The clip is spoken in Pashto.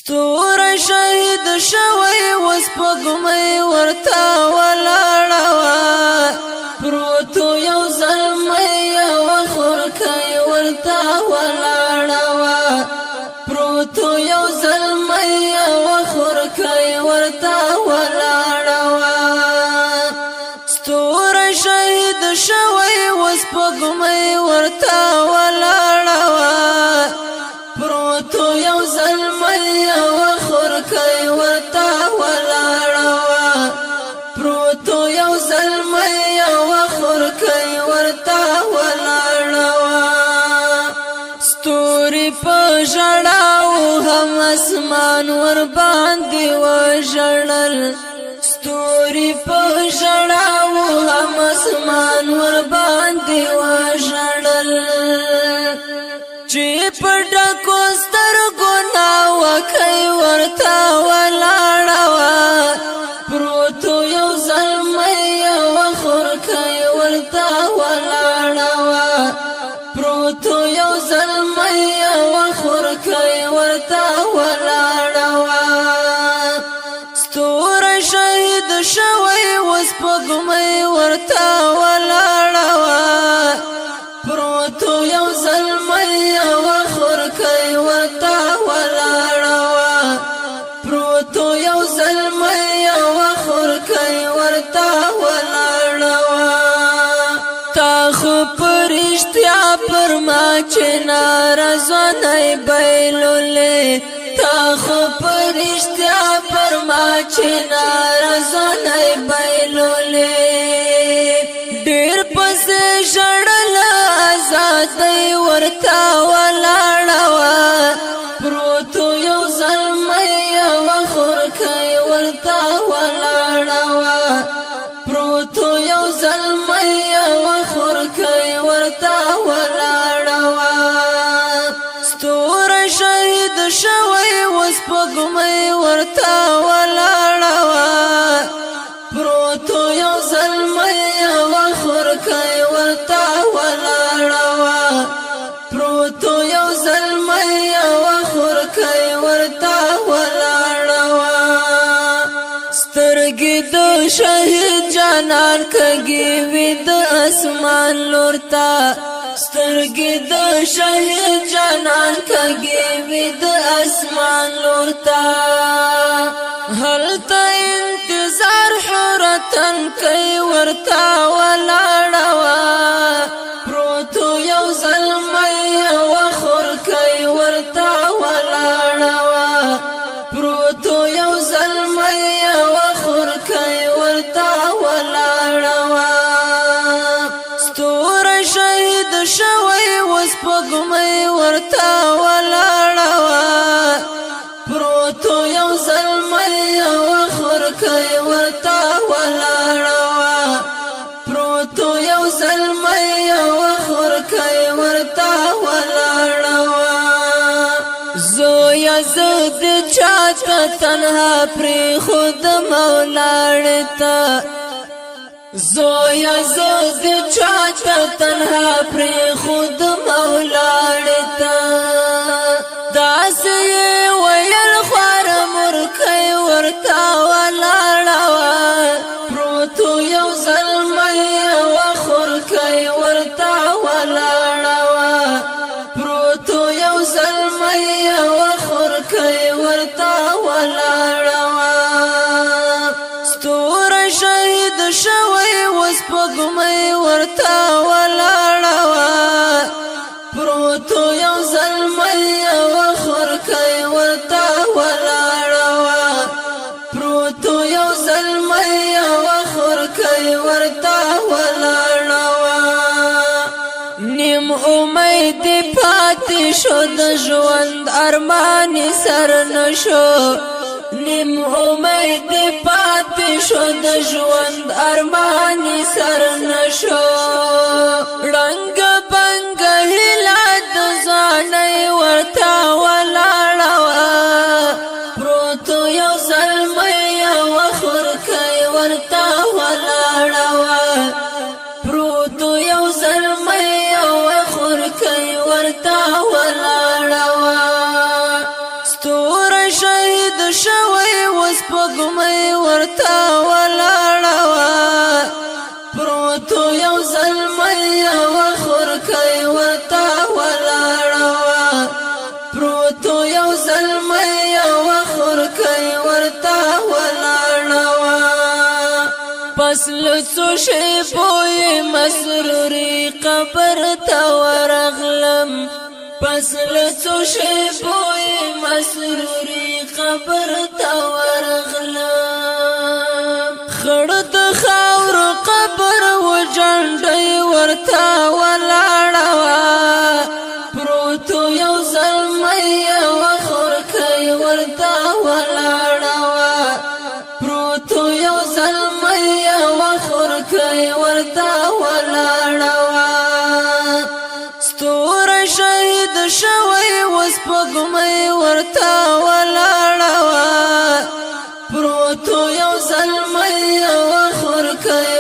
ستور شهید شوی وسپګمې ورته ولاړه وه پروتو یو زلمی یو خورکۍ ورته ولاړه وه پروتو یو زلمی یو خورکۍ ورته ولاړه وه ستور شهید شوی وسپګمې ورته ولاړه وه پروتو یو زلمی یو خورکۍ ورته ولاړه وه پروتو یو زلمی یو خورکۍ ورته ولاړه وه ستوري په ژړاو هم اسمان ورباندې وژړل ستوري په ژړاو هم اسمان ورباندې وژړل چې په ډکو سترګو ناوکۍ ورته ولاړه وه پروتو یو زلمی یو خورکۍ ورته ولاړه وه پروتو یو زلمی یو خورکۍ ورته ولاړه وه ستور شهید شوی وسپګمې ورته ولاړه وه پروتو یو زلمی یو خورکۍ ورته ولاړه وه پروتو یو زلمی یو خورکۍ ورته ولاړه وه تا خو په رښتیا پر ما چې نارضوانی بایلولې تا خو په رښتیا پر ما چې نارضوانی بایلولې ډېر پسې ژړل آزادۍ ورته ولاړه وه پروتو یو زلمی یو خورکۍ ورته ولاړه وه پروتو یو زلمی یو خورکۍ ورته ولاړه وه ستور شهید شوی وسپګمې ورته ولاړه وه پروتو یو زلمی یو خورکۍ ورته ولاړه وه پروتو یو زلمی یو خورکۍ ورته ولاړه وه سترګې د شهید جانان کږې وې د اسمان لور ته سترګې د شهید جانان کږې وې د اسمان لور ته هلته انتظار حورتن کوي ورته ولاړه وه پروتو یو زلمی یو خورکۍ ورته ولاړه وه پروتو یو زلمی یو خورکۍ ورته ولاړه وه ستور شهید شوی وسپګمې ورته ولاړه وه پروتو یو زلمی یو خورکۍ ورته ولاړه وه پروتو یو زلمی یو خورکۍ ورته ولاړه وه زویا زه د چاته تنها پرېښودم ولاړې ته زویا زه د چاته تنها پرېښودم ولاړې ته داسې یې ویل خوار مورکۍ ورته ولاړه وه پروتو یو زلمی یو خورکۍ ورته ولاړه وه پروتو یو زلمی یو خورکۍ ورته ولاړه وه ستور شهید شوی وسپګمې ورته ولاړه وه پروتو یو زلمی یو خورکۍ ورته ولاړه وه پروتو یو زلمی یو خورکۍ ورته ولاړه وه نیم امید پاتې شو د ژوند ارمان سر نشو نیم امید پاتې شو د ژوند ارمان سر نشو رنگ بنگ هیله د ځوانۍ ورته ولاړه وه پروتو یو زلمی یو خورکۍ ورته ولاړه وه پروتو یو زلمی یو خورکۍ ورته ولاړه وه ستور شهید شوی وسپګمۍ ورته ولاړه وه پروتو یو زلمی یو خورکۍ ورته ولاړه وه پروتو یو زلمی یو خورکۍ ورته ولاړه وه پس له څو شېبو یې مسروري قبر ته ورغلم پس له څو شېبو یې مسروري قبر ته ورغلم خړ د خاورو قبر و جنډۍ ورته ولاړه وه پروتو یو زلمی یو خورکۍ ورته ولاړه وه پروتو یو زلمی یو خورکۍ ورته ولاړه وه ستوری شهید شوی وسپګمۍ ورته ولاړه وه پروتو یو زلمی یو خورکۍ